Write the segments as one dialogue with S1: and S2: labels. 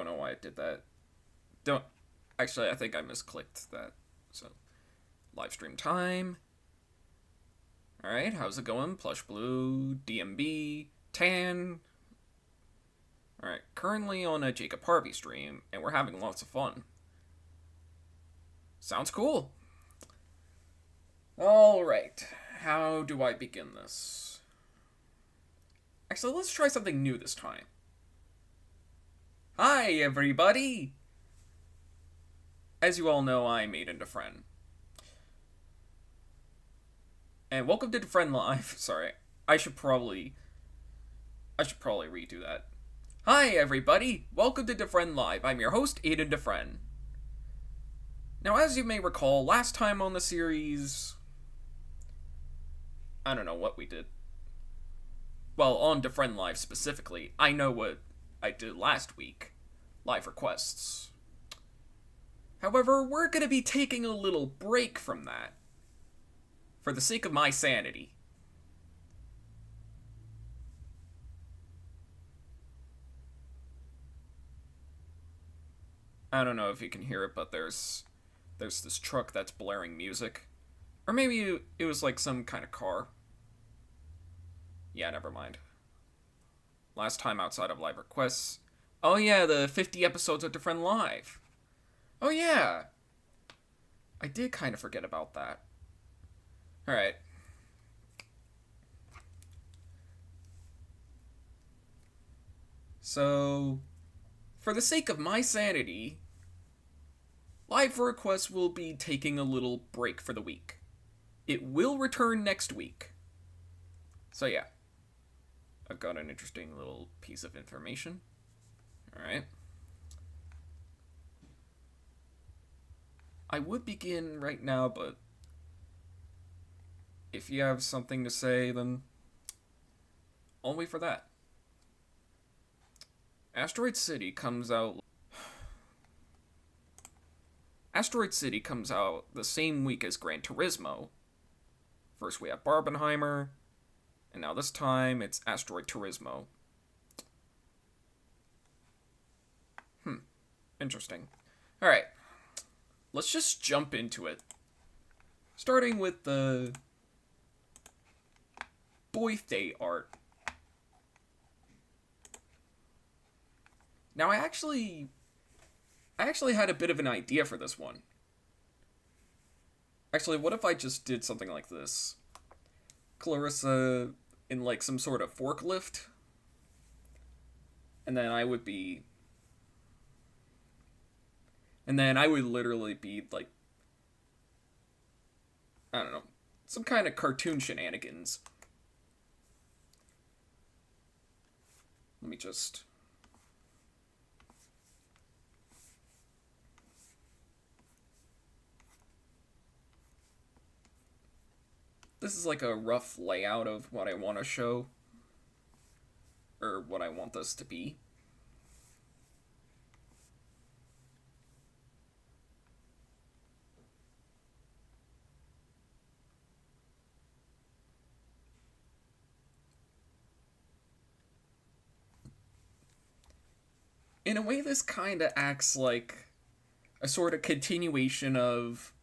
S1: don't know why I did that. Don't. Actually, I think I misclicked that. So, live stream time. Alright, how's it going? Plush Blue, DMB, Tan. Alright, currently on a Jacob Harvey stream, and we're having lots of fun. Sounds cool. Alright, how do I begin this? Actually, let's try something new this time. Hi, everybody! As you all know, I'm Aidan DeFrehn. And welcome to DeFrehn Live. Sorry, I should probably redo that. Hi, everybody! Welcome to DeFrehn Live. I'm your host, Aidan DeFrehn. Now, as you may recall, last time on the series, I don't know what we did. Well, on DeFrehn Live specifically, I know what I did last week. Live requests. However, we're going to be taking a little break from that. For the sake of my sanity. I don't know if you can hear it, but there's this truck that's blaring music. Or maybe it was like some kind of car. Yeah, never mind. Last time outside of live requests. Oh yeah, the 50 episodes of DeFrehn Live. Oh yeah. I did kind of forget about that. Alright. So, for the sake of my sanity, live requests will be taking a little break for the week. It will return next week. So yeah. I've got an interesting little piece of information. Alright. I would begin right now, but if you have something to say, then I'll wait for that. Asteroid City comes out the same week as Gran Turismo. First we have Barbenheimer, and now this time it's Asteroid Turismo. Interesting. Alright, let's just jump into it. Starting with the birthday art. Now I actually had a bit of an idea for this one. Actually, what if I just did something like this? Clarissa in like some sort of forklift. And then I would literally be like, I don't know, some kind of cartoon shenanigans. Let me just... This is like a rough layout of what I want to show. Or what I want this to be. In a way, this kind of acts like a sort of continuation of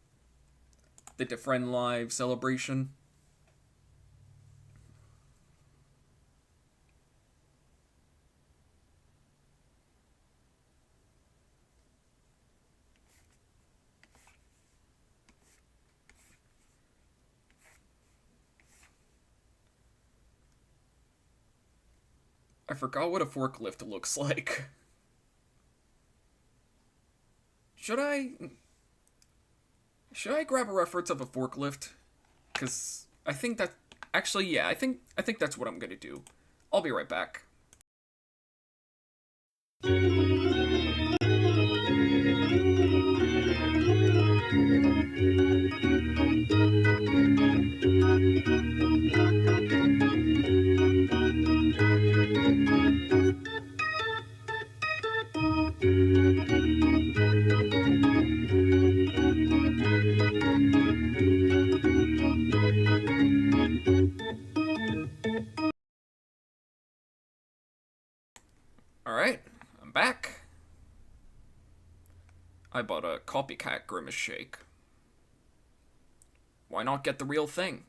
S1: the DeFrehn Live celebration. I forgot what a forklift looks like. Should I grab a reference of a forklift? Because I think that... Actually, yeah, I think that's what I'm gonna do. I'll be right back. Alright, I'm back. I bought a copycat Grimace Shake. Why not get the real thing?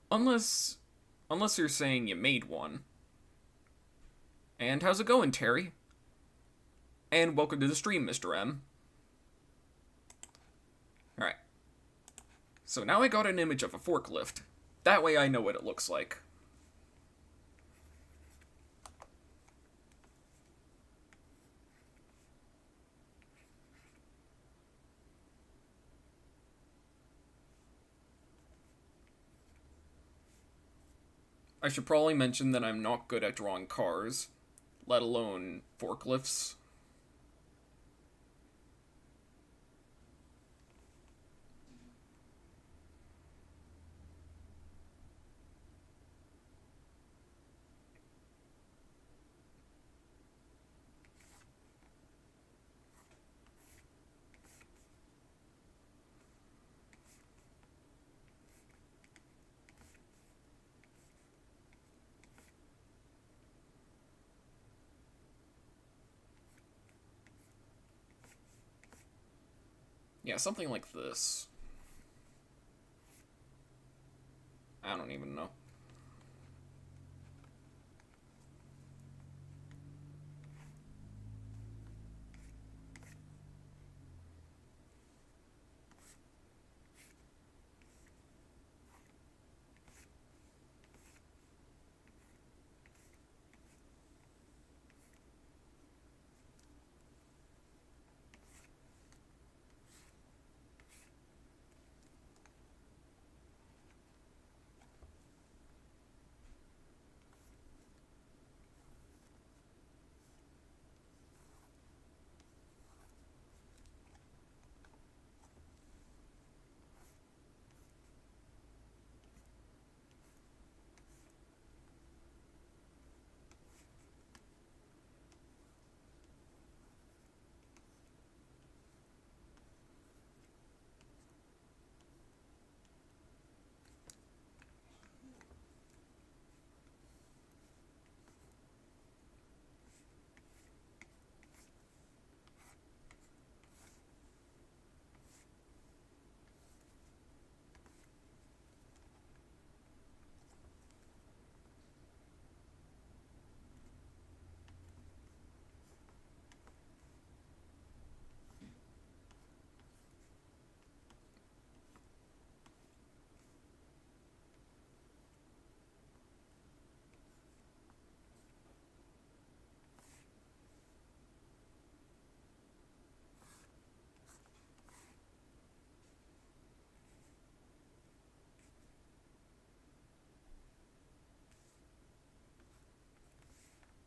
S1: Unless... Unless you're saying you made one. And how's it going, Terry? And welcome to the stream, Mr. M. Alright. So now I got an image of a forklift. That way I know what it looks like. I should probably mention that I'm not good at drawing cars, let alone forklifts. Yeah, something like this. I don't even know.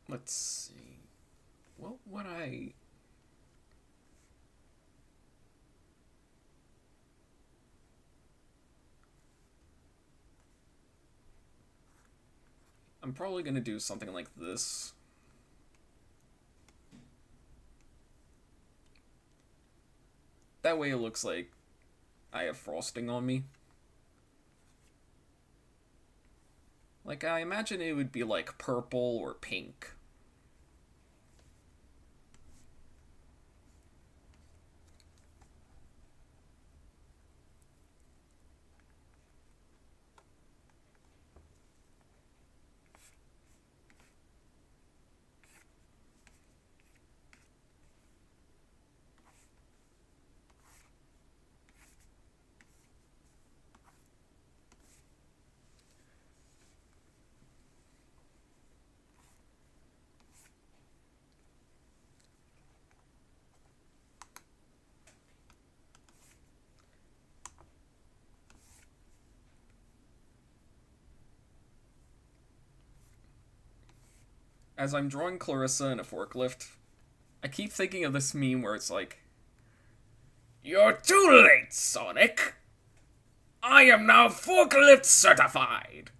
S1: Let's see. What would I... I'm probably gonna do something like this. That way it looks like I have frosting on me. Like, I imagine it would be like purple or pink. As I'm drawing Clarissa in a forklift, I keep thinking of this meme where it's like, "You're too late, Sonic! I am now forklift certified!"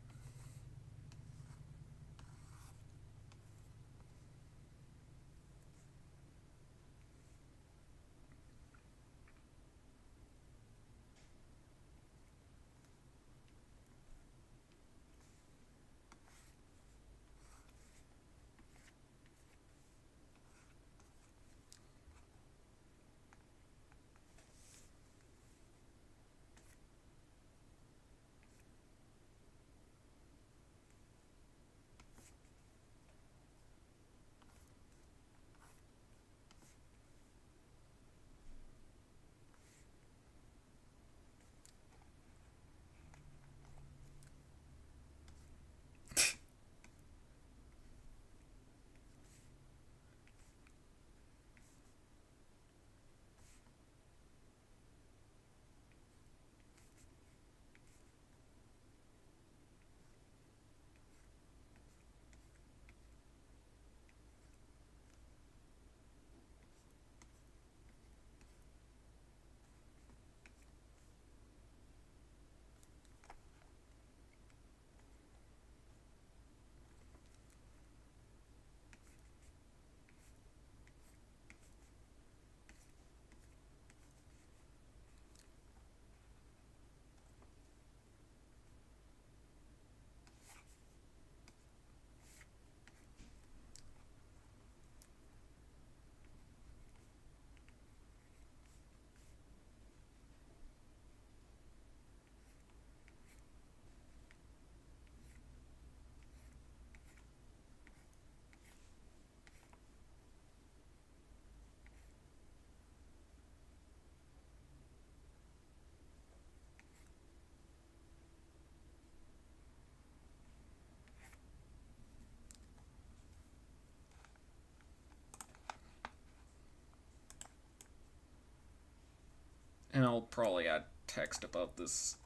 S1: And I'll probably add text about this.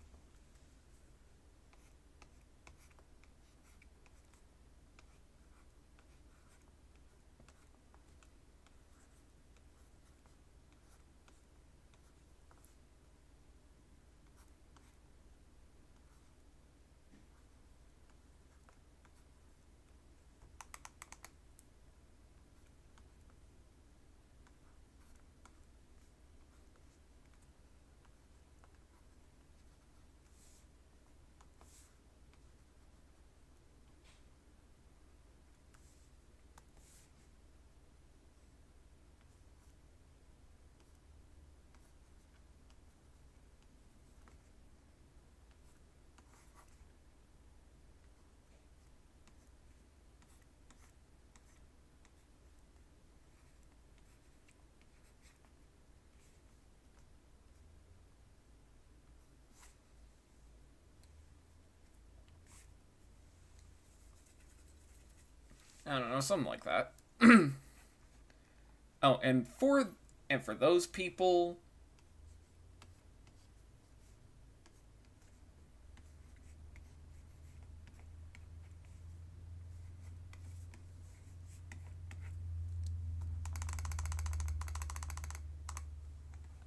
S1: I don't know, something like that. Oh, and for those people,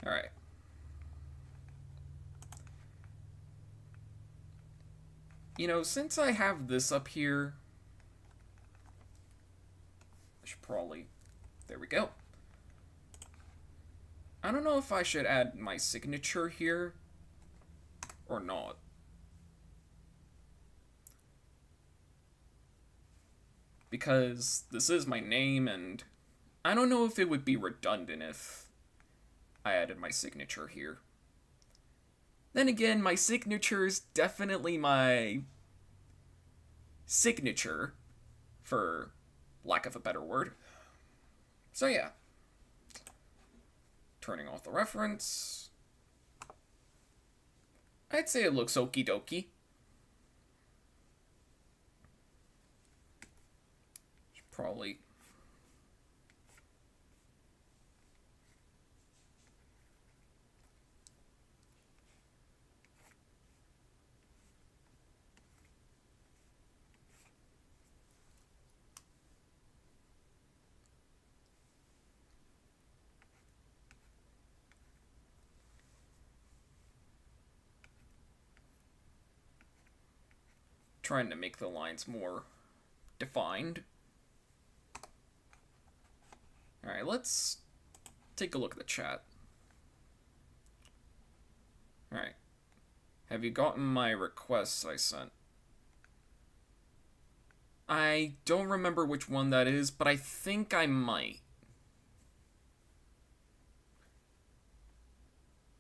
S1: all right. Since I have this up here, I should probably. There we go. I don't know if I should add my signature here or not. Because this is my name, and I don't know if it would be redundant if I added my signature here. Then again, my signature is definitely my signature, for lack of a better word. So yeah. Turning off the reference. I'd say it looks okie dokie. Should probably. Trying to make the lines more defined. Alright, let's take a look at the chat. Alright. Have you gotten my requests I sent? I don't remember which one that is, but I think I might.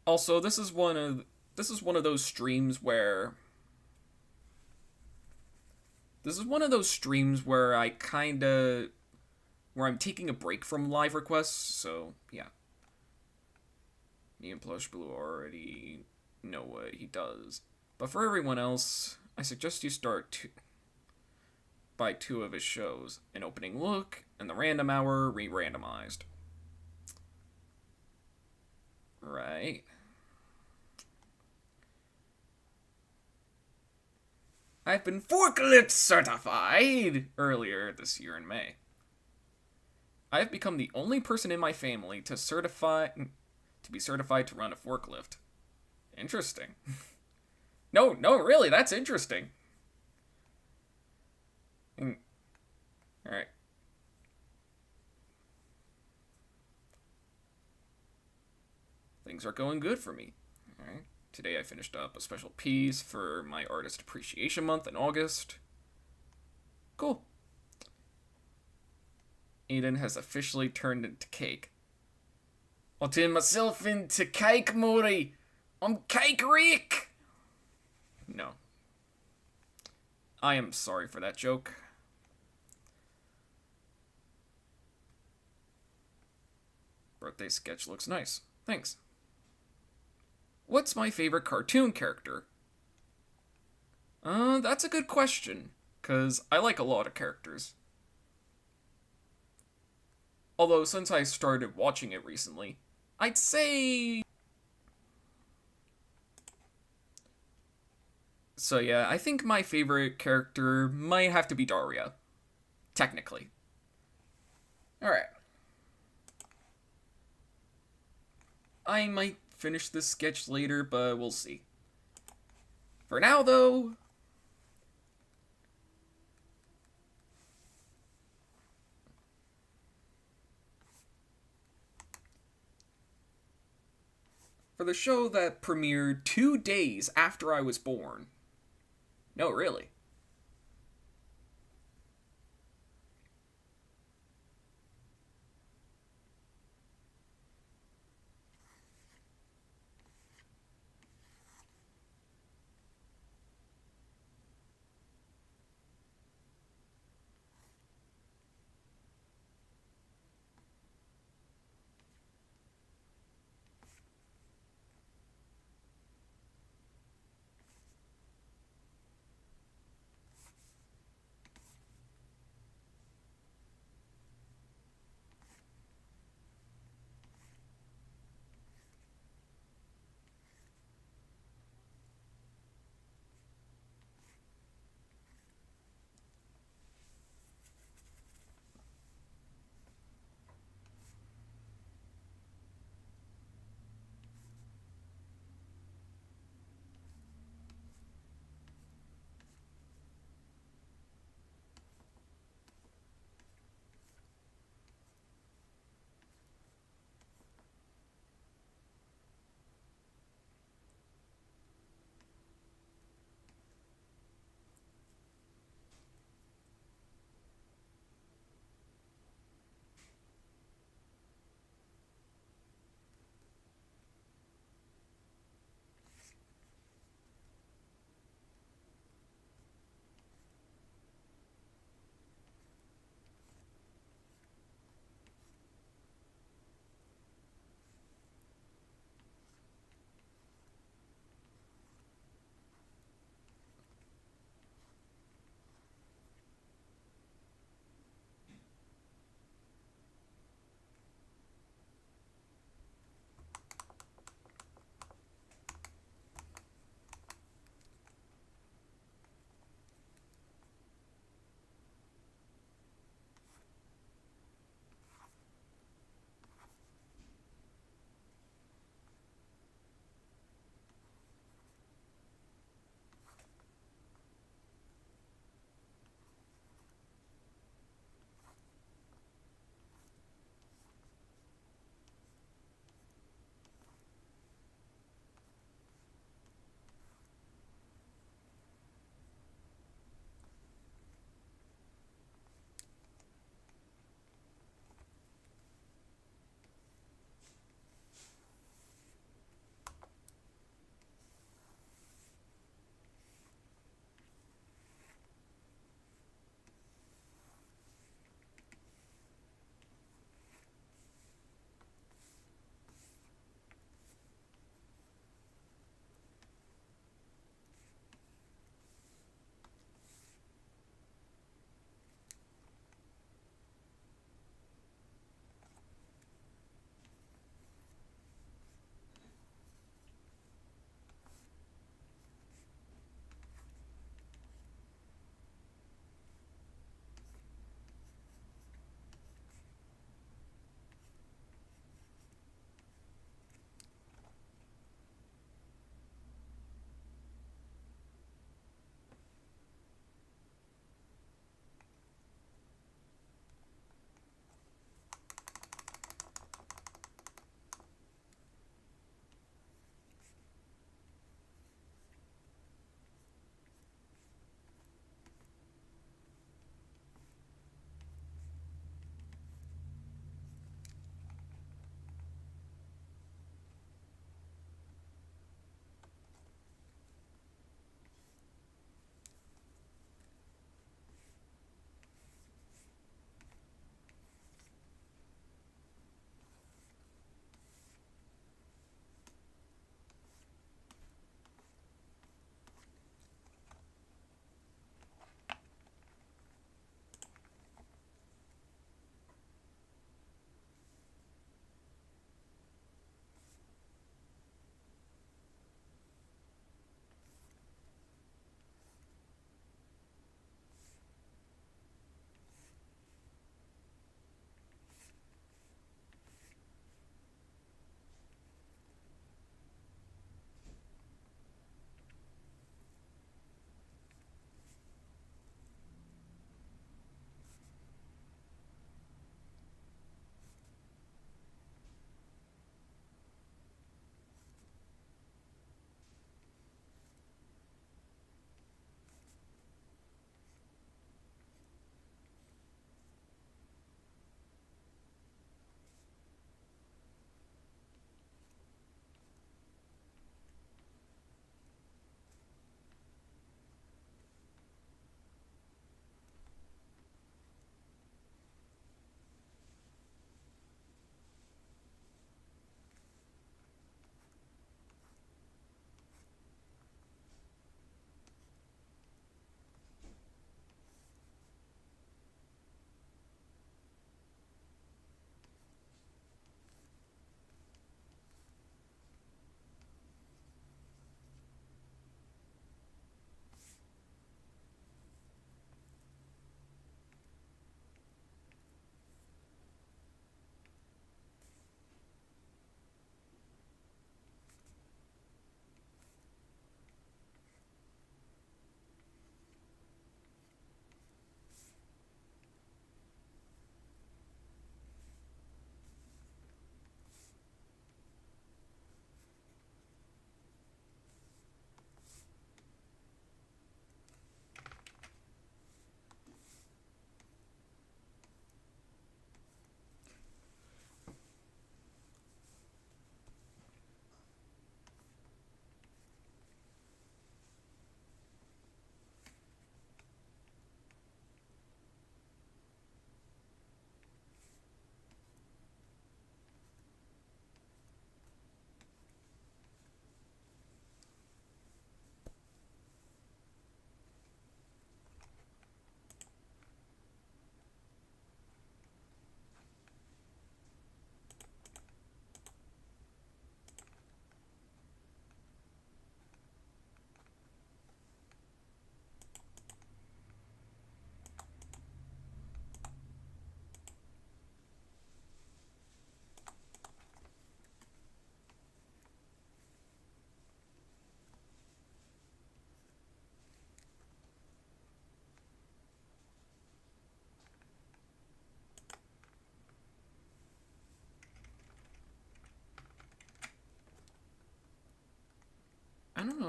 S1: Also, this is one of those streams where where I'm taking a break from live requests, so yeah. Me and Plush Blue already know what he does. But for everyone else, I suggest you start by 2 of his shows. An Opening Look and The Random Hour re-randomized. Right. I've been forklift certified earlier this year in May. I have become the only person in my family to be certified to run a forklift. Interesting. No, really, that's interesting. Alright. Things are going good for me. Alright. Today I finished up a special piece for my Artist Appreciation Month in August. Cool. Aidan has officially turned into cake. I'll turn myself into cake, Maury. I'm Cake Rick. No. I am sorry for that joke. Birthday sketch looks nice. Thanks. What's my favorite cartoon character? That's a good question, 'cause I like a lot of characters. Although, since I started watching it recently, I'd say So yeah, I think my favorite character might have to be Daria. Technically. Alright. I might finish this sketch later, but we'll see. For now, though, for the show that premiered 2 days after I was born. No, really.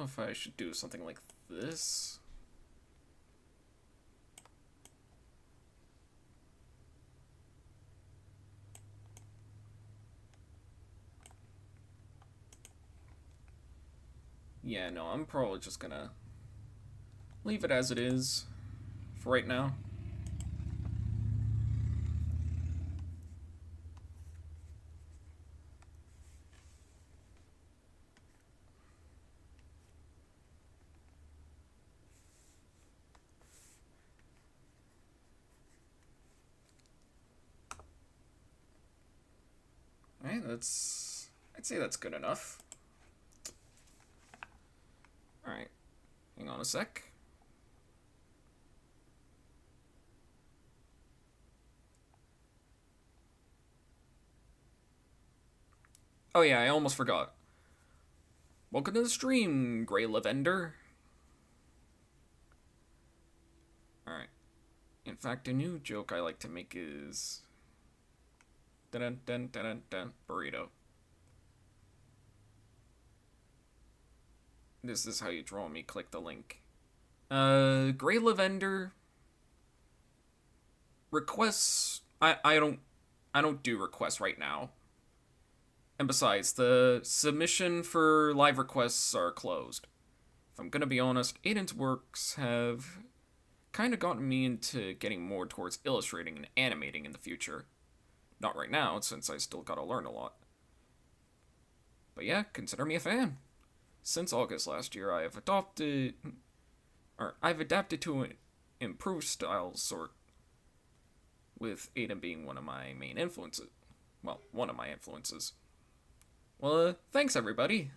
S1: know if I should do something like this. Yeah, no, I'm probably just gonna leave it as it is for right now. Alright, I'd say that's good enough. Alright, hang on a sec. Oh yeah, I almost forgot. Welcome to the stream, Grey Lavender. Alright. In fact, a new joke I like to make is... Dun dun dun dun dun, burrito. This is how you draw me, click the link. Grey Lavender... Requests... I don't do requests right now. And besides, the submission for live requests are closed. If I'm gonna be honest, Aidan's works have kind of gotten me into getting more towards illustrating and animating in the future. Not right now, since I still gotta learn a lot. But yeah, consider me a fan. Since August last year, I've adapted to improved styles, with Aidan being one of my main influences. Well, one of my influences. Well, thanks everybody.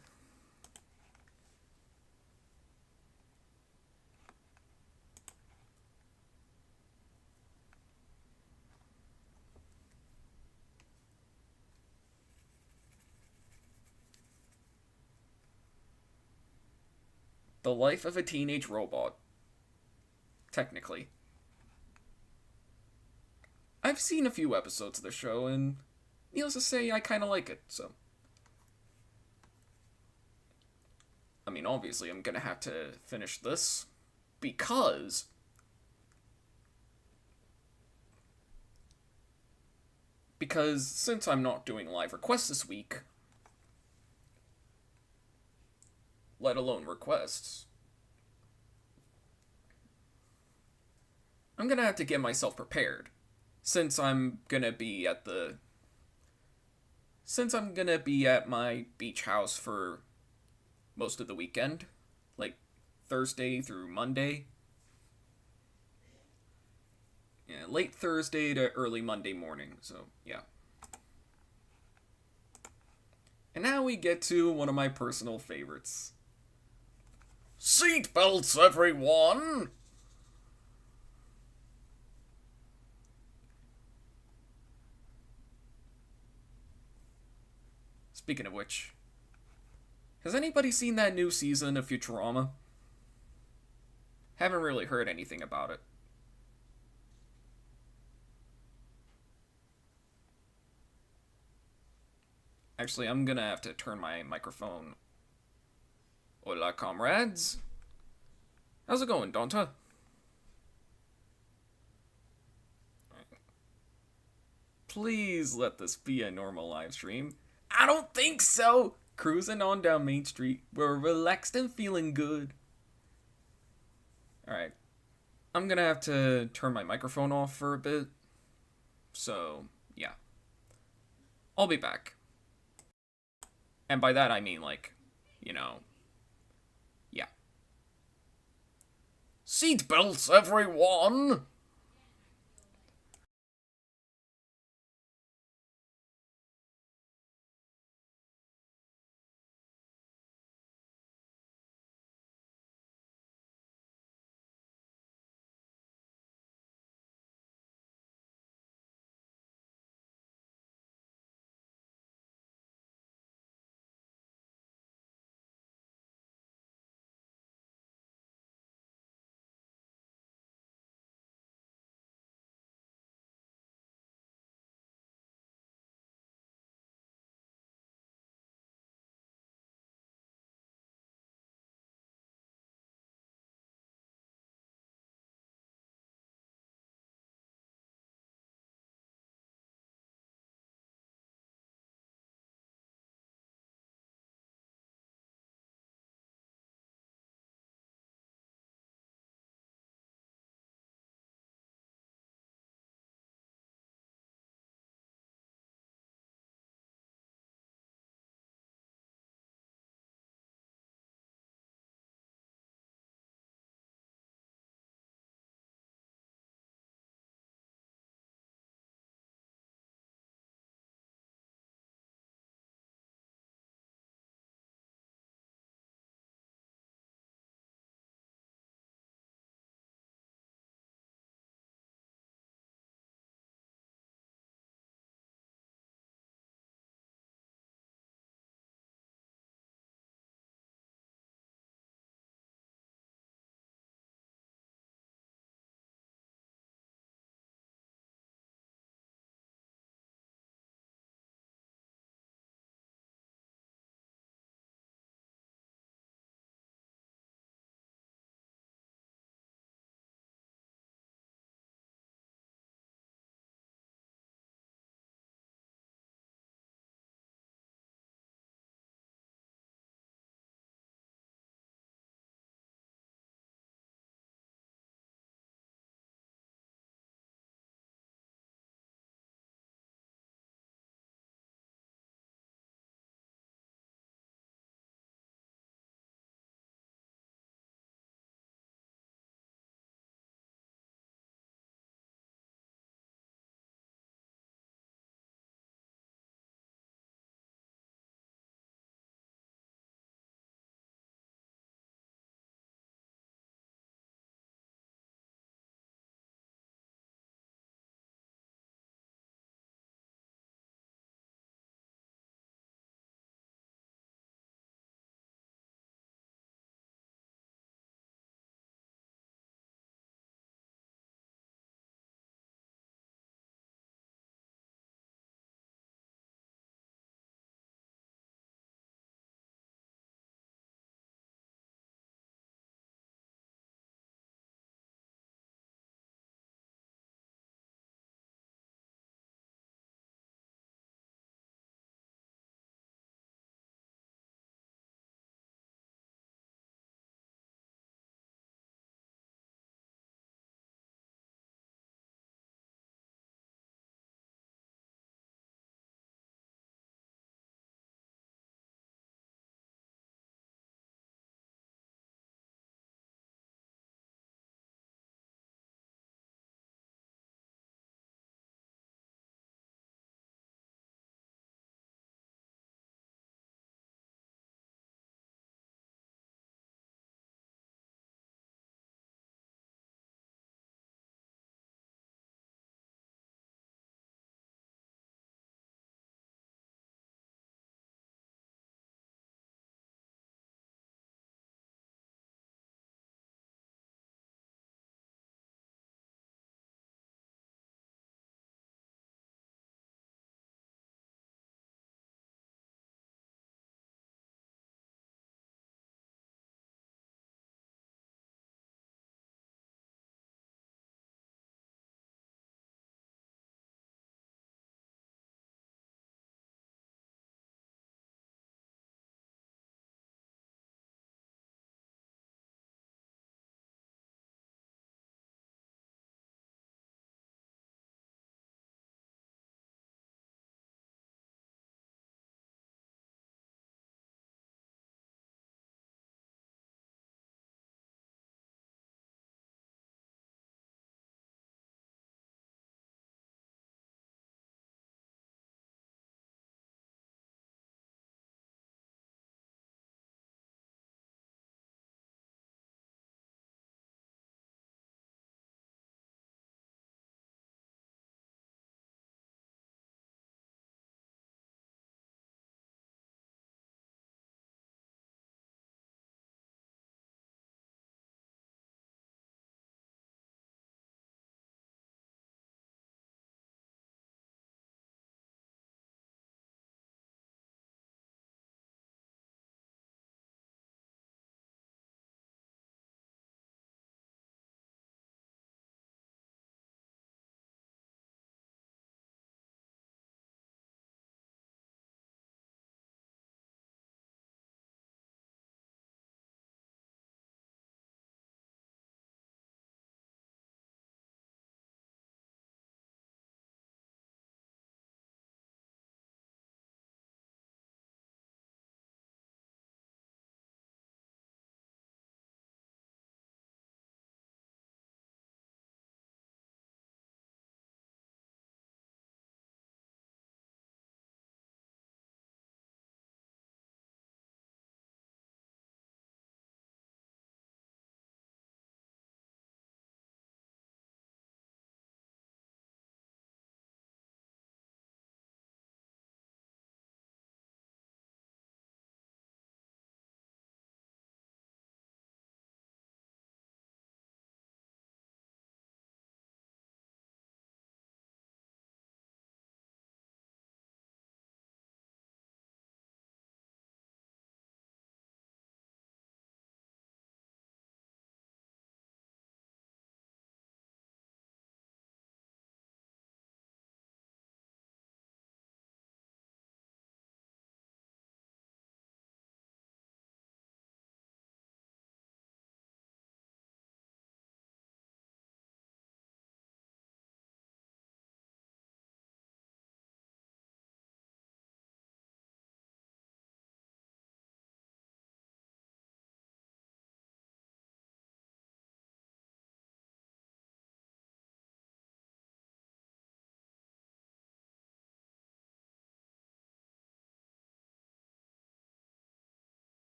S1: The life of a teenage robot. Technically. I've seen a few episodes of the show, and needless to say, I kinda like it, so. I mean, obviously, I'm gonna have to finish this, because since I'm not doing live requests this week, let alone requests, I'm gonna have to get myself prepared, since I'm gonna be at my beach house for most of the weekend, like Thursday through Monday. Yeah, late Thursday to early Monday morning, so yeah. And now we get to one of my personal favorites. Seatbelts, everyone! Speaking of which, has anybody seen that new season of Futurama? Haven't really heard anything about it. Actually, I'm gonna have to turn my microphone. Hola, comrades. How's it going, Donta? Please let this be a normal live stream. I don't think so! Cruising on down Main Street. We're relaxed and feeling good. Alright. I'm gonna have to turn my microphone off for a bit. So, yeah. I'll be back. And by that I mean, like, you know, yeah. Seatbelts, everyone!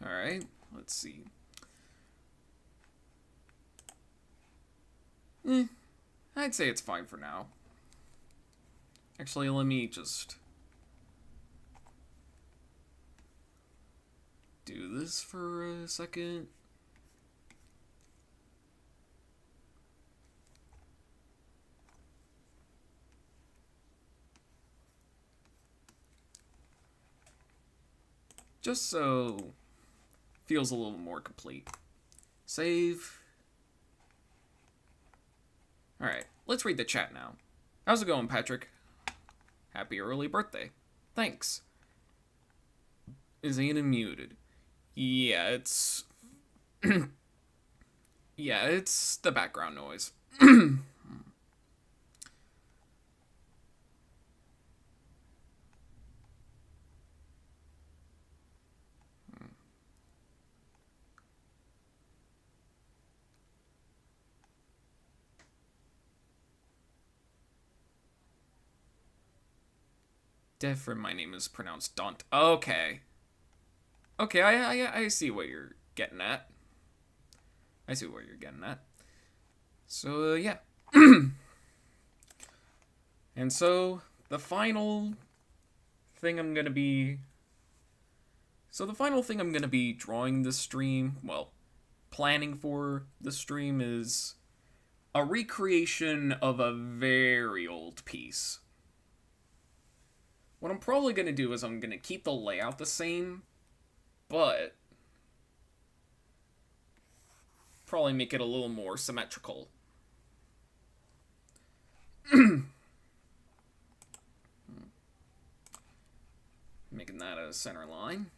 S1: Alright, let's see. I'd say it's fine for now. Actually, let me just do this for a second. Just so feels a little more complete. Save. Alright, let's read the chat now. How's it going, Patrick? Happy early birthday. Thanks. Is Aidan muted? Yeah, it's... yeah, it's the background noise. DeFrehn, my name is pronounced Daunt. Okay. Okay, I see what you're getting at. I see what you're getting at. So, yeah. And so, the final thing I'm gonna be... So the final thing I'm gonna be drawing this stream, well, planning for the stream is a recreation of a very old piece. What I'm probably gonna do is I'm gonna keep the layout the same, but probably make it a little more symmetrical. Making that a center line.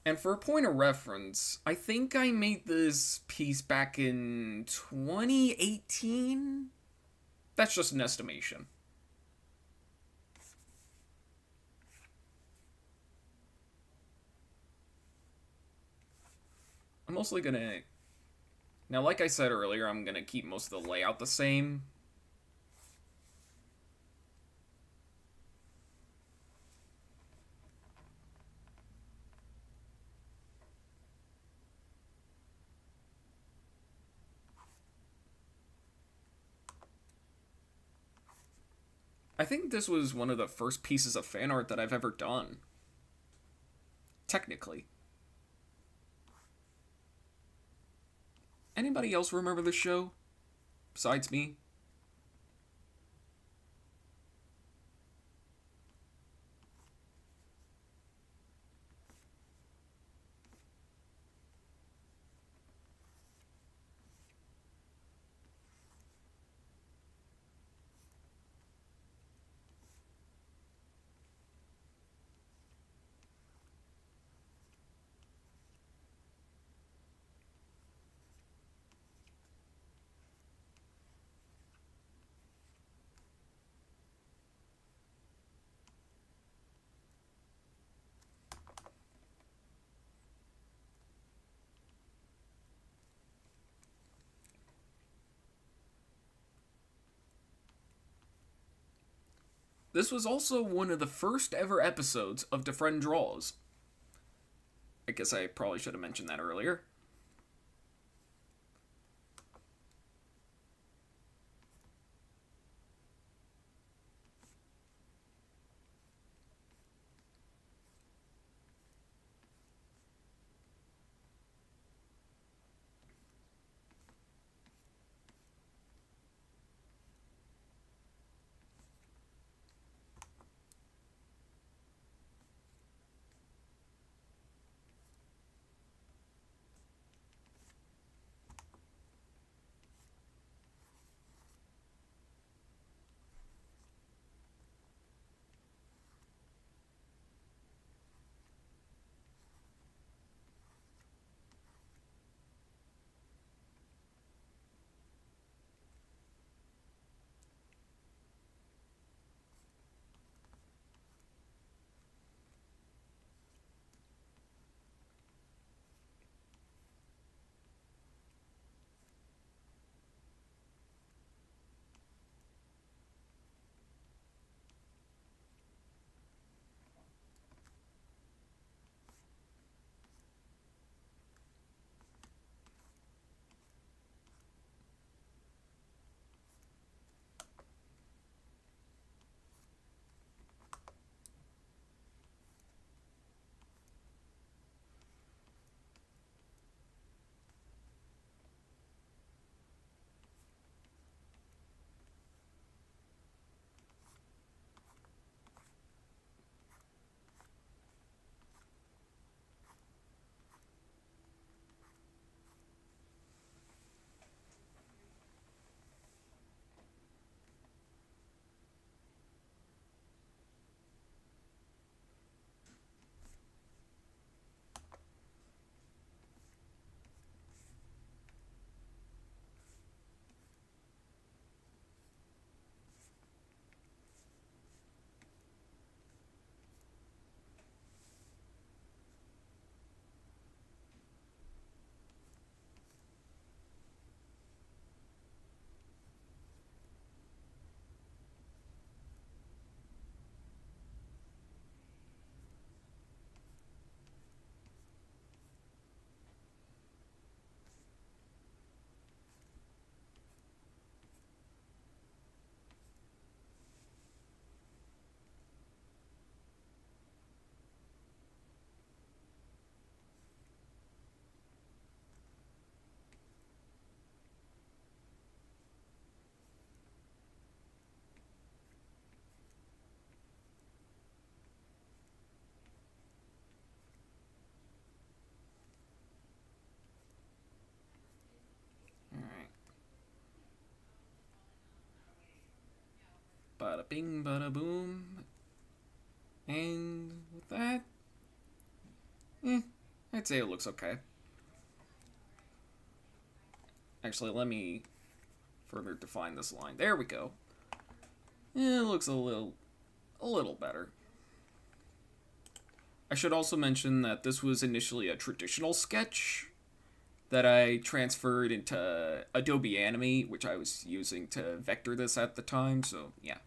S1: And for a point of reference, I think I made this piece back in 2018? That's just an estimation. I'm mostly gonna... Now, like I said earlier, I'm gonna keep most of the layout the same. I think this was one of the first pieces of fan art that I've ever done. Technically. Anybody else remember this show? Besides me? This was also one of the first ever episodes of DeFrehn Draws. I guess I probably should have mentioned that earlier. Bada bing, bada boom. And with that, I'd say it looks okay. Actually, let me further define this line. There we go. It looks a little better. I should also mention that this was initially a traditional sketch that I transferred into Adobe Animate, which I was using to vector this at the time, so yeah.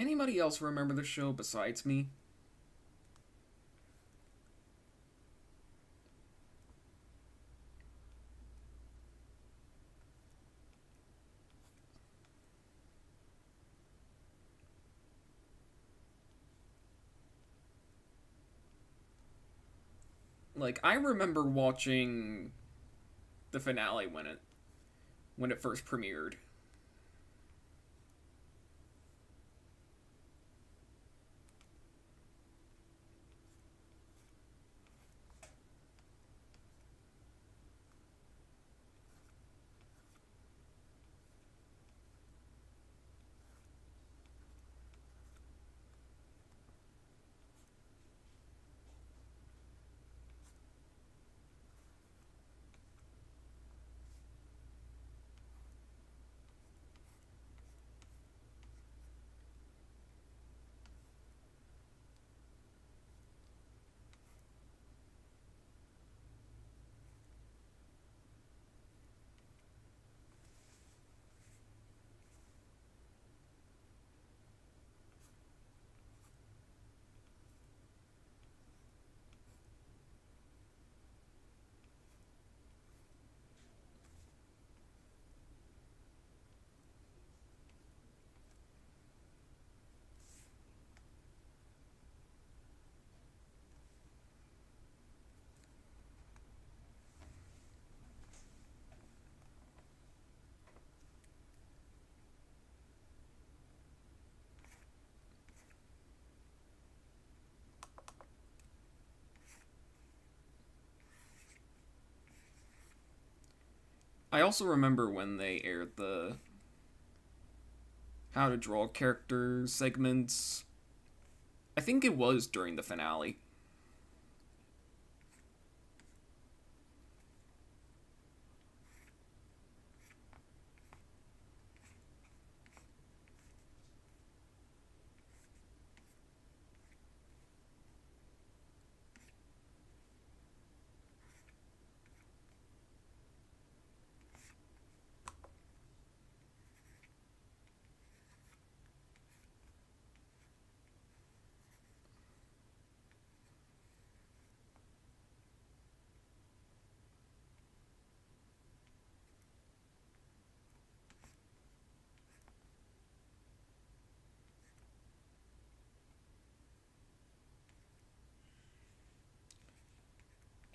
S1: Anybody else remember the show besides me? Like, I remember watching the finale when it first premiered. I also remember when they aired the how to draw characters segments. I think it was during the finale.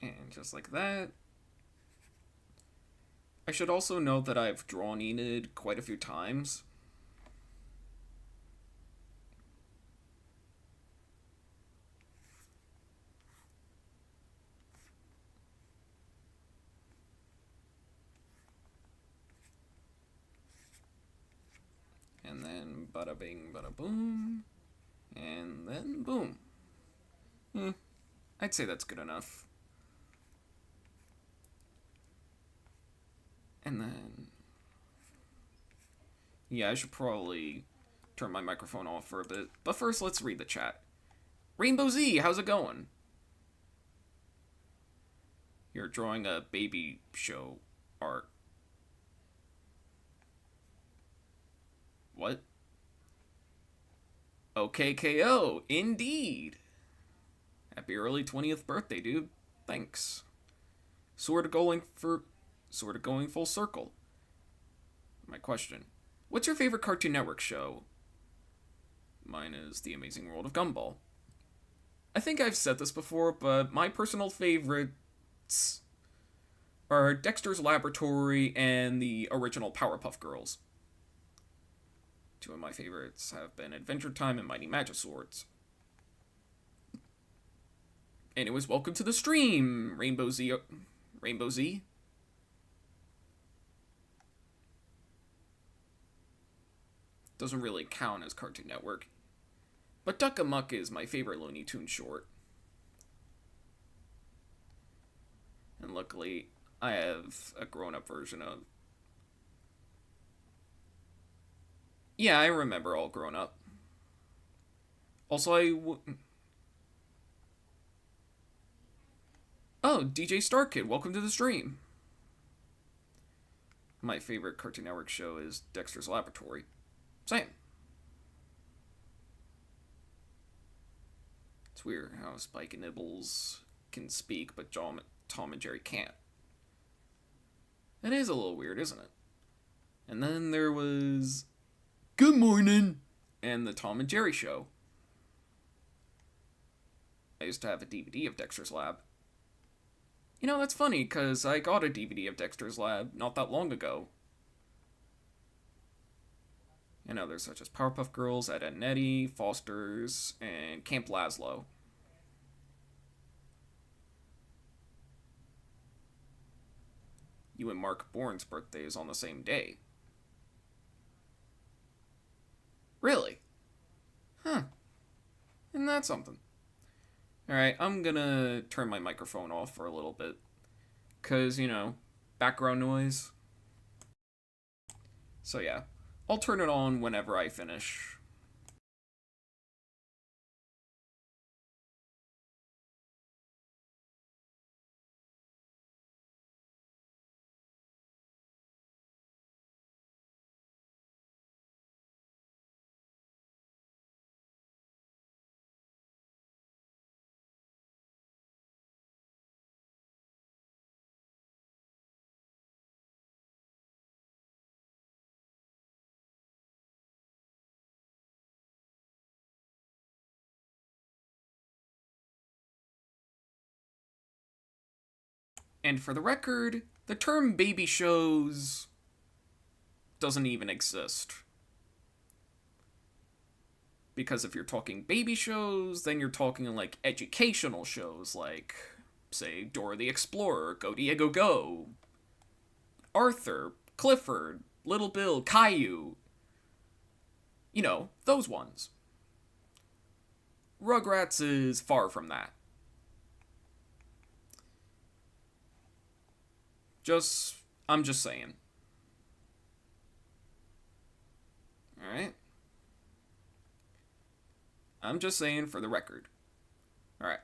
S1: And just like that. I should also note that I've drawn Enid quite a few times. And then bada bing, bada boom. And then boom. I'd say that's good enough. And then... yeah, I should probably turn my microphone off for a bit. But first, let's read the chat. Rainbow Z, how's it going? You're drawing a baby show art. What? OKKO, indeed. Happy early 20th birthday, dude. Thanks. Sort of going full circle. My question. What's your favorite Cartoon Network show? Mine is The Amazing World of Gumball. I think I've said this before, but my personal favorites are Dexter's Laboratory and the original Powerpuff Girls. Two of my favorites have been Adventure Time and Mighty Magiswords. Anyways, welcome to the stream, Rainbow Z. Rainbow Z? Doesn't really count as Cartoon Network. But Duck Amuck is my favorite Looney Tunes short. And luckily, I have a grown-up version of... yeah, I remember All Grown Up. Also, oh, DJ Star Kid, welcome to the stream. My favorite Cartoon Network show is Dexter's Laboratory. Same. It's weird how Spike and Nibbles can speak, but Tom and Jerry can't. That is a little weird, isn't it? And then there was Good Morning and the Tom and Jerry Show. I used to have a DVD of Dexter's Lab. You know, that's funny, because I got a DVD of Dexter's Lab not that long ago. And others such as Powerpuff Girls, Ed, Edd n Eddy, Foster's, and Camp Lazlo. You and Mark Bourne's birthday is on the same day. Really? Huh. Isn't that something? Alright, I'm gonna turn my microphone off for a little bit. Because, you know, background noise. So yeah, I'll turn it on whenever I finish. And for the record, the term baby shows doesn't even exist. Because if you're talking baby shows, then you're talking like educational shows like, say, Dora the Explorer, Go Diego Go, Arthur, Clifford, Little Bill, Caillou. You know, those ones. Rugrats is far from that. I'm just saying. Alright? I'm just saying for the record. Alright.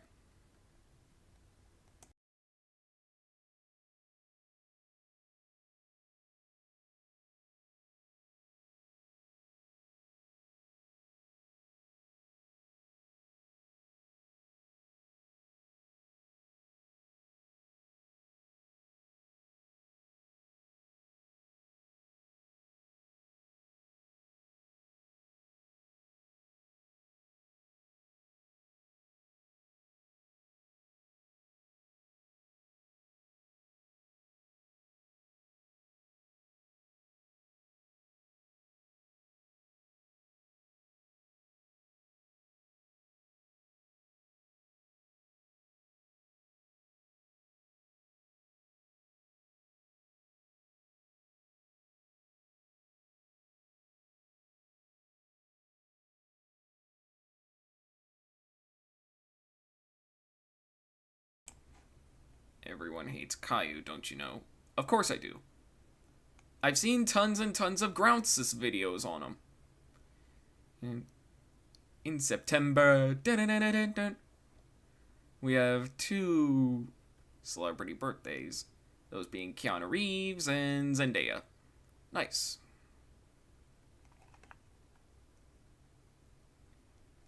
S1: Everyone hates Caillou, don't you know? Of course I do. I've seen tons and tons of Groundsys videos on him. And in September, we have 2 celebrity birthdays. Those being Keanu Reeves and Zendaya. Nice.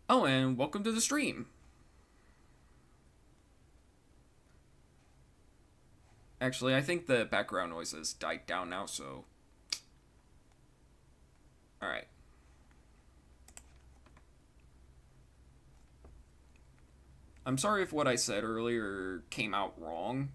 S1: Oh, and welcome to the stream. Actually, I think the background noises died down now, so... Alright. I'm sorry if what I said earlier came out wrong.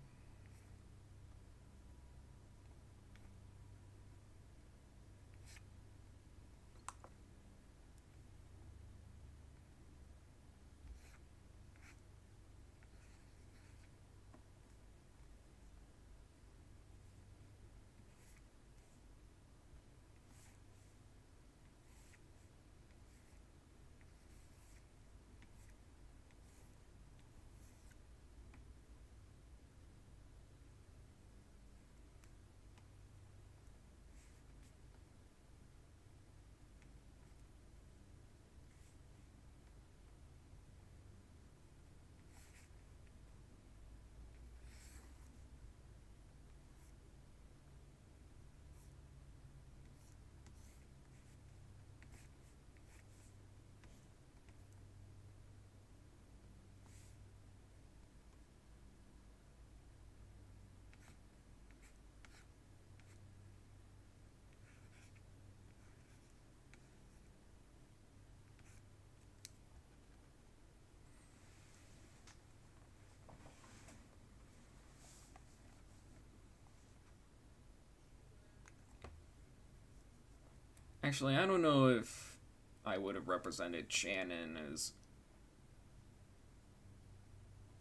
S1: Actually, I don't know if I would have represented Shannon as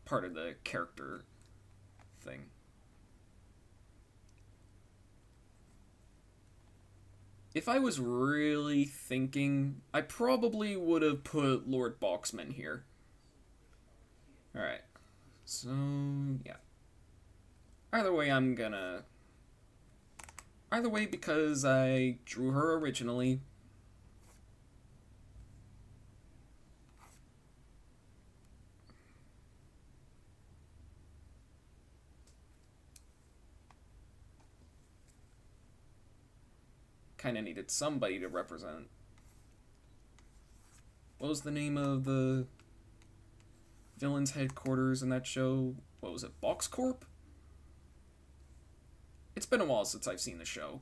S1: part of the character thing. If I was really thinking, I probably would have put Lord Boxman here. Alright. So, yeah. Either way, Either way, because I drew her originally. Kinda needed somebody to represent. What was the name of the villain's headquarters in that show? What was it, Box Corp? It's been a while since I've seen the show.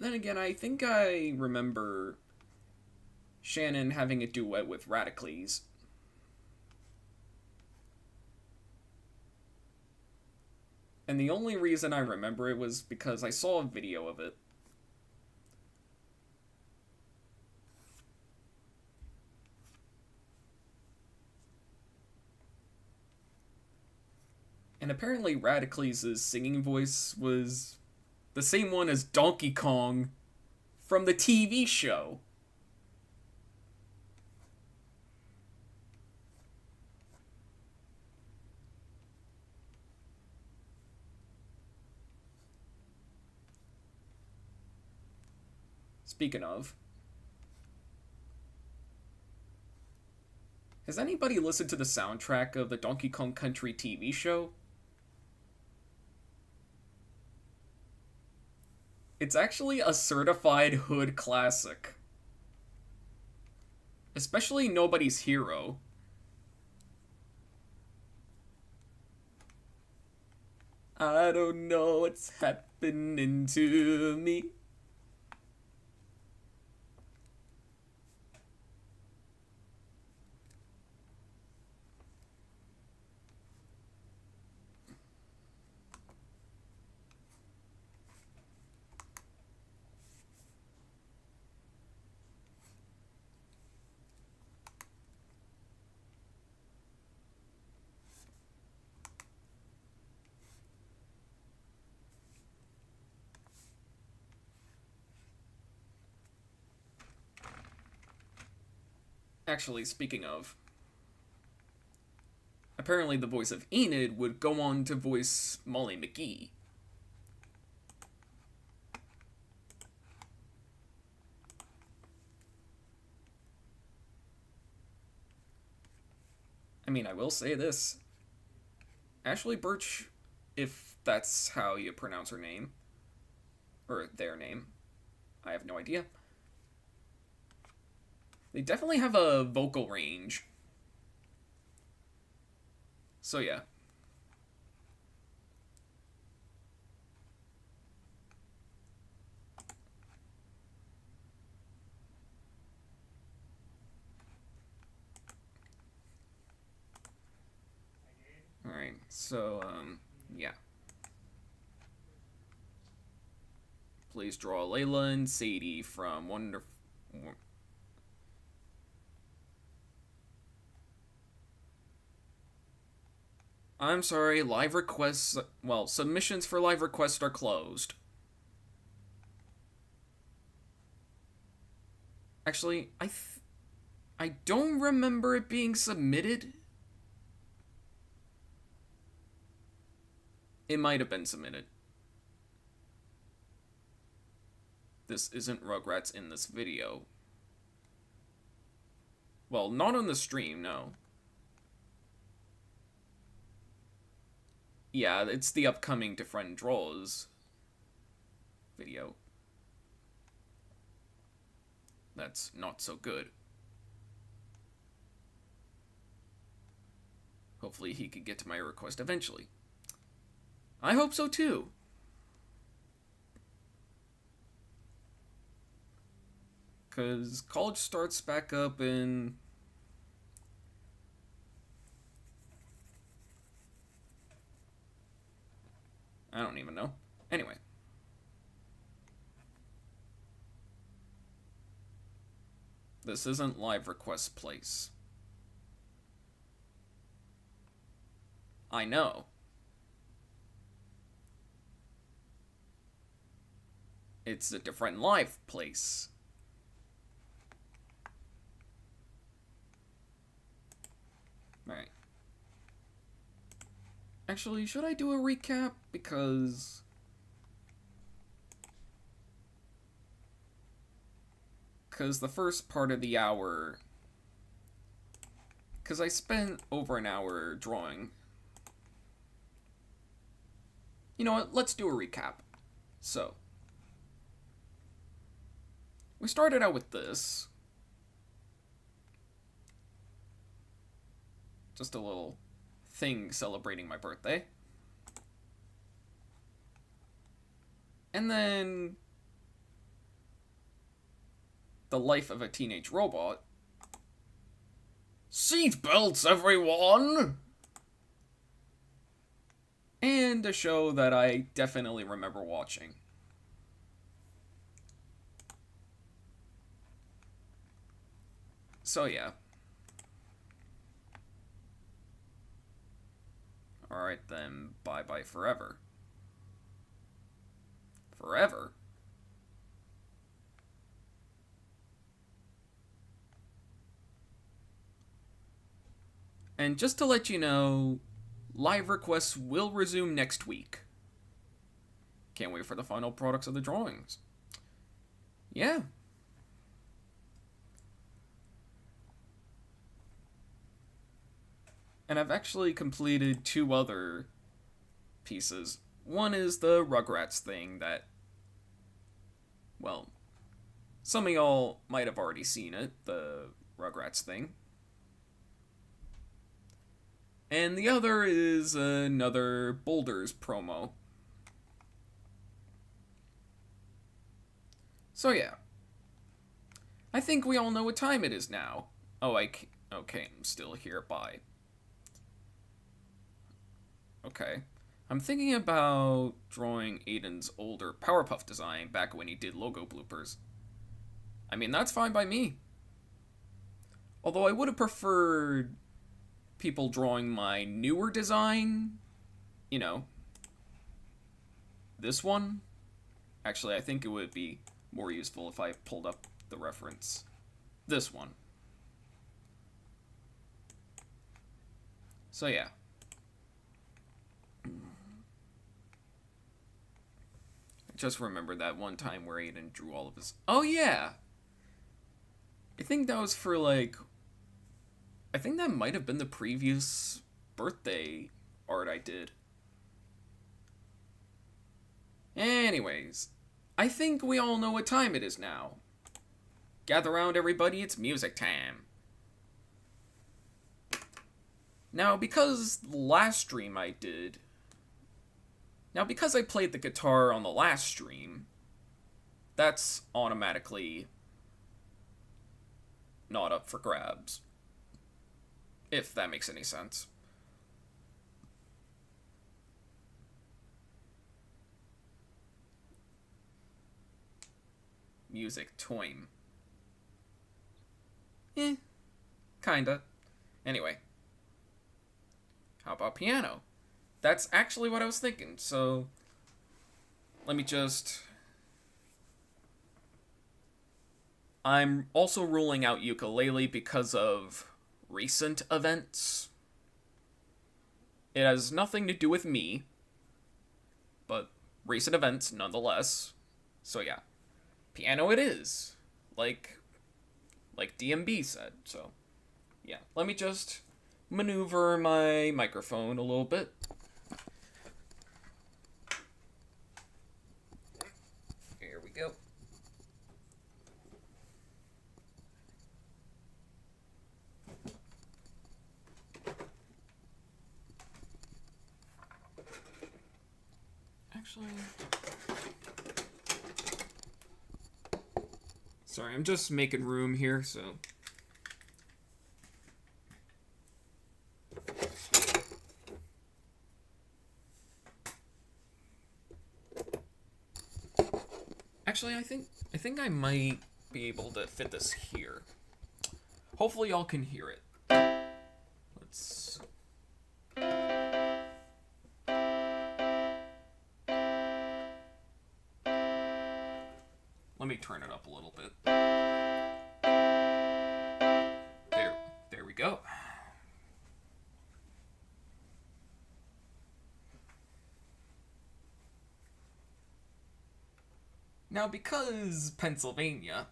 S1: Then again, I think I remember Shannon having a duet with Radicles. And the only reason I remember it was because I saw a video of it. And apparently Radicles' singing voice was the same one as Donkey Kong from the TV show. Speaking of, has anybody listened to the soundtrack of the Donkey Kong Country TV show? It's actually a certified hood classic. Especially Nobody's Hero. I don't know what's happening to me. Actually, speaking of, apparently the voice of Enid would go on to voice Molly McGee. I mean, I will say this. Ashley Birch, if that's how you pronounce her name, or their name, I have no idea. They definitely have a vocal range. So yeah. Alright, so, yeah. Please draw Layla and Sadie from Wonder... I'm sorry, live requests... Well, submissions for live requests are closed. Actually, I don't remember it being submitted. It might have been submitted. This isn't Rugrats in this video. Well, not on the stream, no. Yeah, it's the upcoming DeFrehn Draws video. That's not so good. Hopefully he could get to my request eventually. I hope so too. Because college starts back up in... I don't even know. Anyway. This isn't live request place. I know. It's a different live place. Alright. Actually, should I do a recap? Because... the first part of the hour... Because I spent over an hour drawing. You know what? Let's do a recap. So... we started out with this. Just a little thing celebrating my birthday. And then... the life of a teenage robot. Seatbelts, everyone! And a show that I definitely remember watching. So yeah. Alright then, bye-bye forever. Forever? And just to let you know, live requests will resume next week. Can't wait for the final products of the drawings. Yeah, And I've actually completed two other pieces. One is the Rugrats thing that, well, some of y'all might have already seen it, the Rugrats thing. And the other is another Boulders promo. So yeah. I think we all know what time it is now. Oh, okay, I'm still here, bye. Okay. I'm thinking about drawing Aidan's older Powerpuff design back when he did logo bloopers. I mean, that's fine by me. Although I would have preferred people drawing my newer design. You know, this one. Actually, I think it would be more useful if I pulled up the reference. This one. So yeah. I just remember that one time where Aidan drew all of his... Oh yeah! I think that was for like... I think that might have been the previous birthday art I did. Anyways, I think we all know what time it is now. Gather round, everybody, it's music time. Now, because last stream I did... Now, because I played the guitar on the last stream, that's automatically not up for grabs. If that makes any sense. Music time. Kinda. Anyway. How about piano? That's actually what I was thinking, so... Let me just... I'm also ruling out ukulele because of recent events. It has nothing to do with me, but recent events nonetheless. So yeah, piano it is, like DMB said. So yeah, let me just maneuver my microphone a little bit. Here we go. Actually, sorry, I'm just making room here, so. Actually, I think I might be able to fit this here. Hopefully y'all can hear it. Let's... Let me turn it up a little bit. There we go. Now, because Pennsylvania...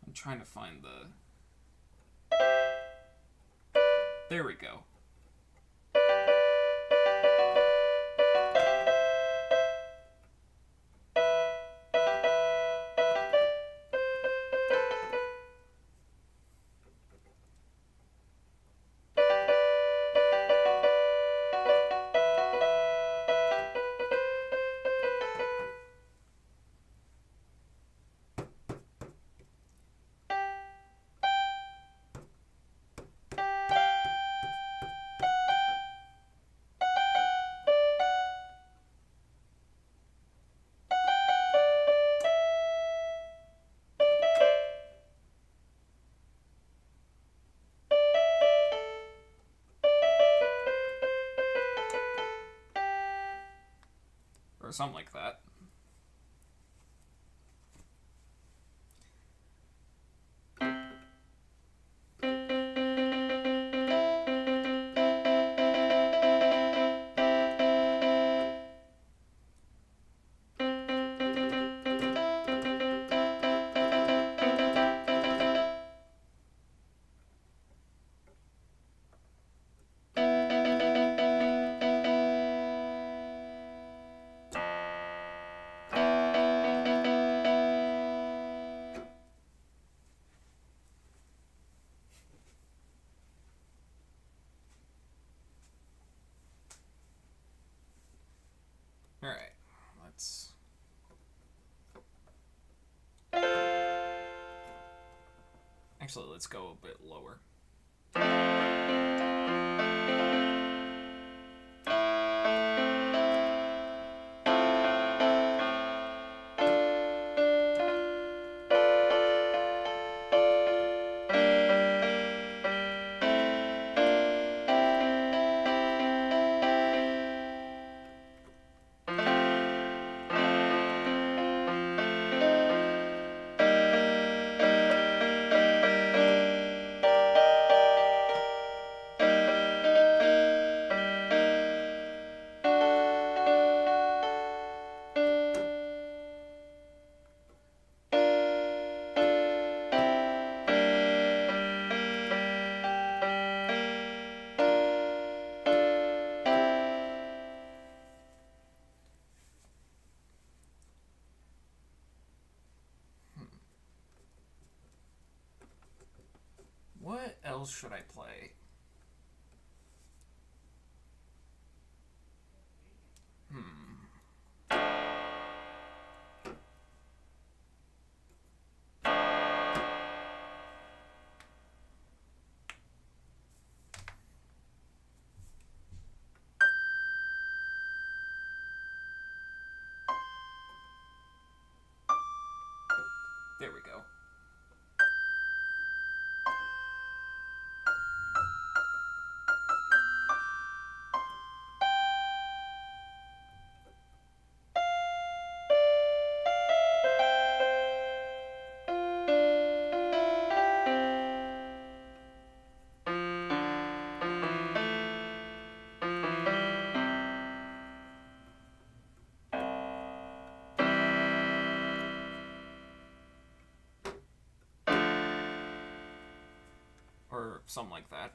S1: I'm trying to find the... There we go. Or something like that. Actually, let's go a bit lower. What else should I play? There we go. Or something like that.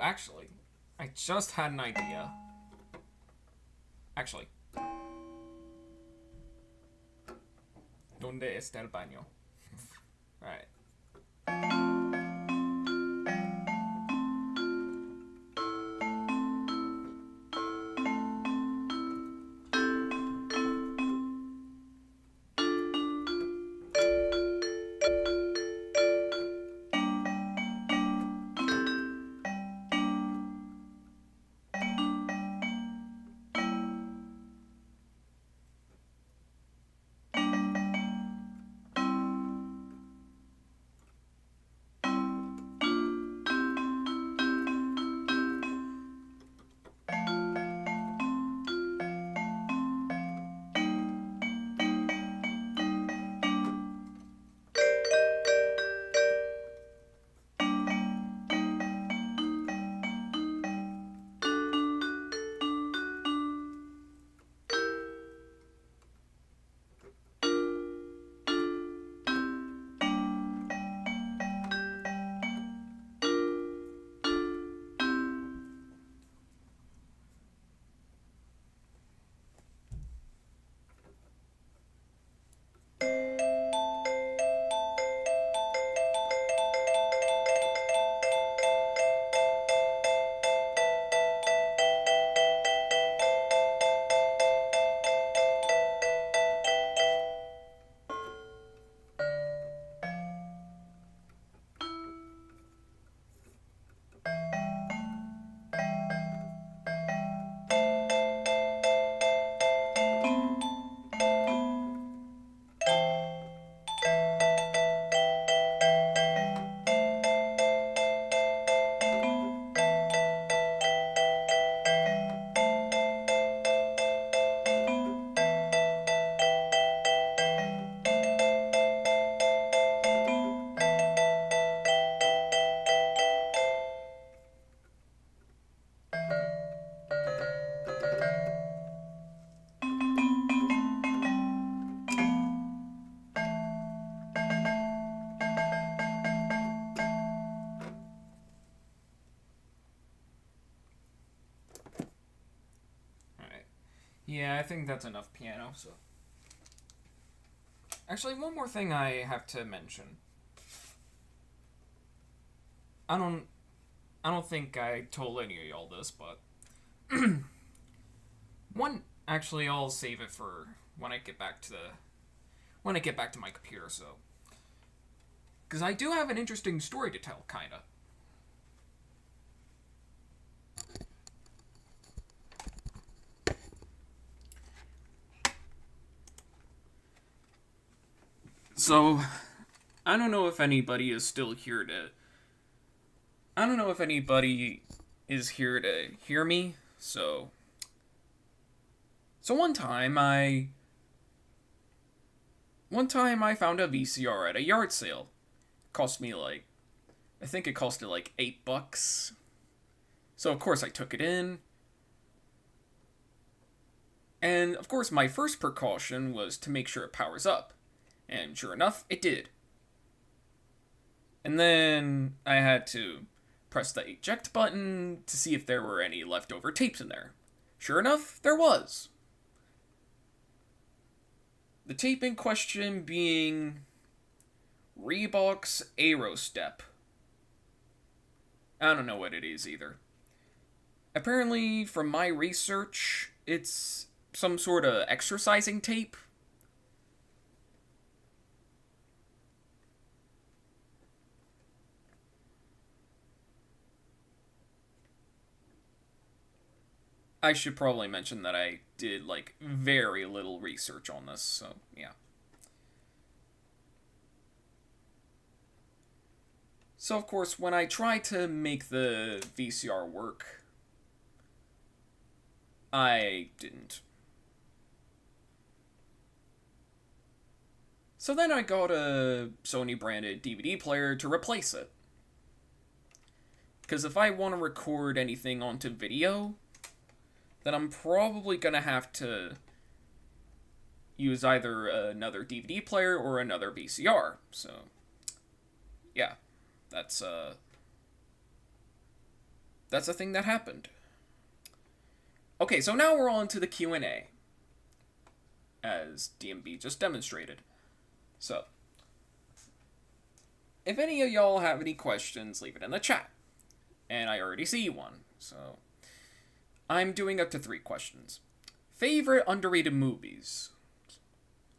S1: actually, I just had an idea. Actually. ¿Dónde está el baño? Alright. Yeah, I think that's enough piano, so... Actually, one more thing I have to mention. I don't think I told any of y'all this, but... Actually, I'll save it for when I get back to my computer, so... Because I do have an interesting story to tell, kinda. So, I don't know if anybody is still here to... I don't know if anybody is here to hear me, so... So one time I found a VCR at a yard sale. It cost me like... I think it costed like $8. So of course I took it in. And of course my first precaution was to make sure it powers up. And sure enough, it did. And then I had to press the eject button to see if there were any leftover tapes in there. Sure enough, there was. The tape in question being Reebok's Aerostep. I don't know what it is either. Apparently, from my research, it's some sort of exercising tape. I should probably mention that I did, like, very little research on this, so, yeah. So, of course, when I tried to make the VCR work, I didn't. So then I got a Sony-branded DVD player to replace it. Because if I want to record anything onto video, then I'm probably going to have to use either another DVD player or another VCR. So, yeah, that's that's a thing that happened. Okay, so now we're on to the Q&A, as DMB just demonstrated. So, if any of y'all have any questions, leave it in the chat. And I already see one, so I'm doing up to 3 questions. Favorite underrated movies?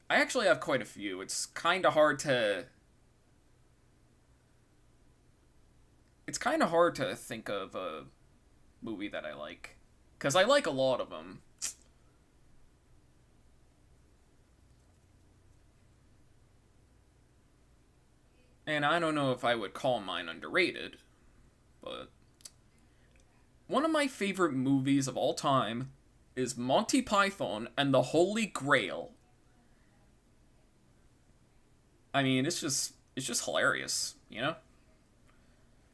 S1: I actually have quite a few. It's kind of hard to think of a movie that I like, because I like a lot of them. And I don't know if I would call mine underrated, but one of my favorite movies of all time is Monty Python and the Holy Grail. I mean, it's just hilarious, you know?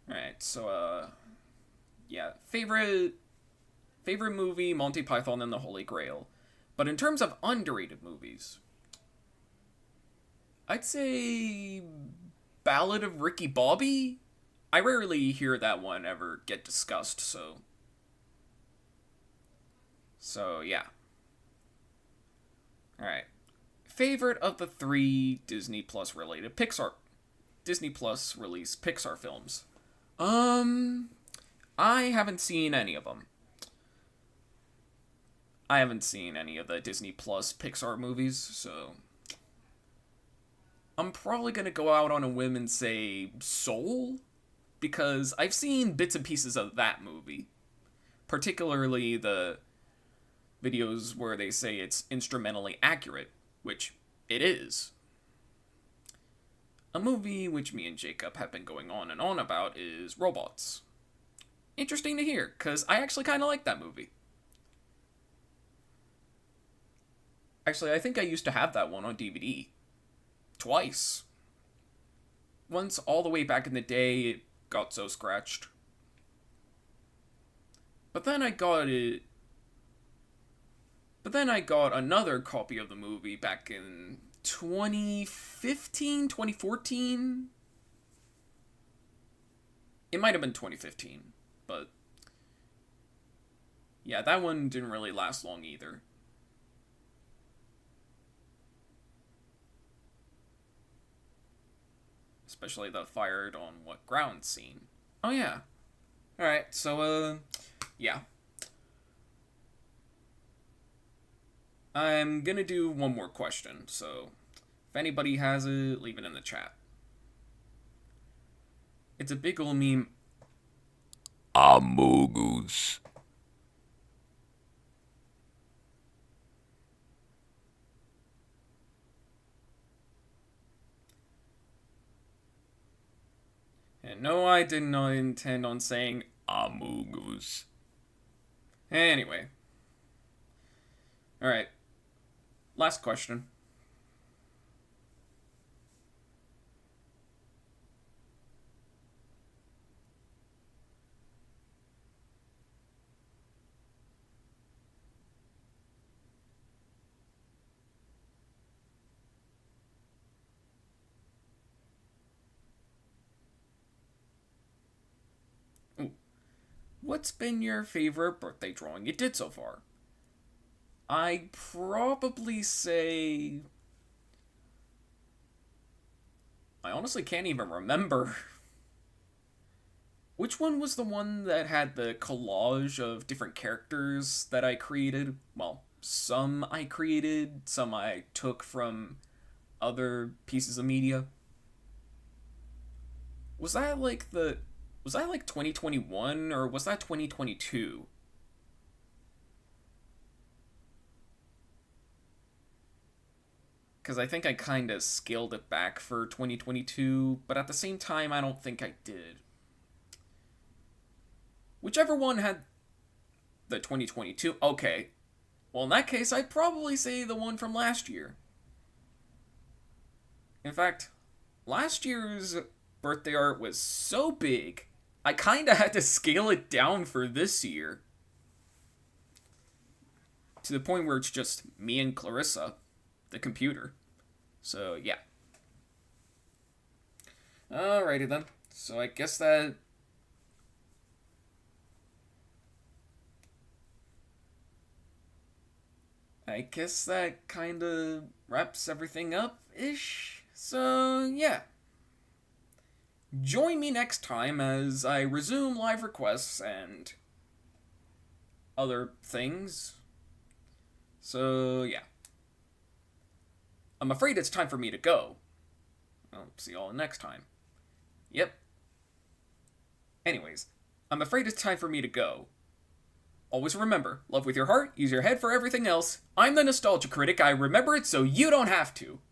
S1: Alright, so, yeah, favorite movie, Monty Python and the Holy Grail. But in terms of underrated movies, I'd say Ballad of Ricky Bobby? I rarely hear that one ever get discussed, so yeah. Alright. Favorite of the 3 Disney Plus related Disney Plus released Pixar films? I haven't seen any of them. I haven't seen any of the Disney Plus Pixar movies, so I'm probably gonna go out on a whim and say Soul, because I've seen bits and pieces of that movie, particularly the videos where they say it's instrumentally accurate, which it is. A movie which me and Jacob have been going on and on about is Robots. Interesting to hear, because I actually kind of like that movie. Actually, I think I used to have that one on DVD. Twice. Once all the way back in the day, it got so scratched. But then I got another copy of the movie back in 2015, 2014. It might have been 2015, but yeah, that one didn't really last long either. Especially the fired on what ground scene. Oh yeah. Alright, so yeah. I'm gonna do one more question, so if anybody has it, leave it in the chat. It's a big ol' meme. Amogus. And no, I did not intend on saying Amogus. Anyway. Alright. Last question. Ooh. What's been your favorite birthday drawing you did so far? I'd probably say... I honestly can't even remember. Which one was the one that had the collage of different characters that I created? Well, some I created, some I took from other pieces of media. Was that like 2021 or was that 2022? Because I think I kind of scaled it back for 2022, but at the same time, I don't think I did. Whichever one had the 2022, okay. Well, in that case, I'd probably say the one from last year. In fact, last year's birthday art was so big, I kind of had to scale it down for this year. To the point where it's just me and Clarissa, the computer. So, yeah. Alrighty then. So I guess that I guess that kinda wraps everything up-ish. So, yeah. Join me next time as I resume live requests and other things. So, yeah. I'm afraid it's time for me to go. I'll see y'all next time. Yep. Anyways, I'm afraid it's time for me to go. Always remember, love with your heart, use your head for everything else. I'm the Nostalgia Critic, I remember it so you don't have to.